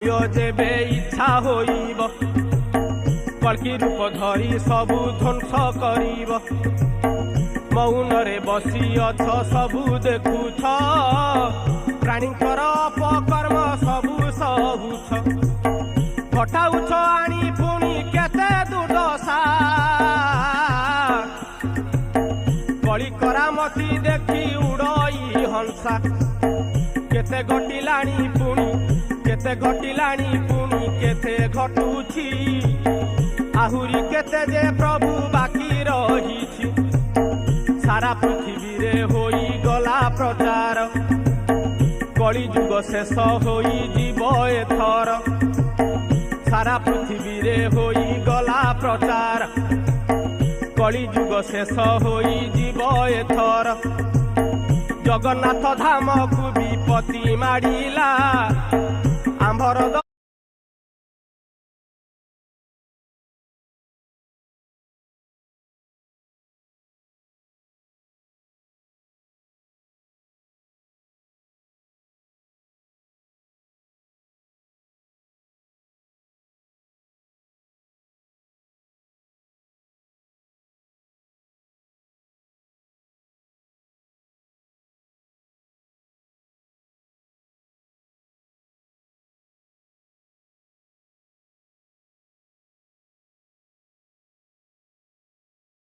जेबे इच्छा होइब कल्कि रूप धरी सबु ध्वंस करिब मौन रे बसी अछ सबु देखुछ प्राणीकर अपकर्म सबु सहुछ फटाउछ आनी पुणी केते दुर्दशा कली करामती देखी उड़ई हंसा केते घटिलाणी पुणी केते घटिलाणी पुणी केते घटुछि आहुरी केते जे प्रभु बाकी रहिछि सारा पृथ्वी रे होई गला प्रचार कली जुग शेष होई जीव एथर सारा पृथ्वी रे होई गला प्रचार कली जुग शेष होई जीव एथर जगन्नाथ धाम को विपत्ति माडिला आंभर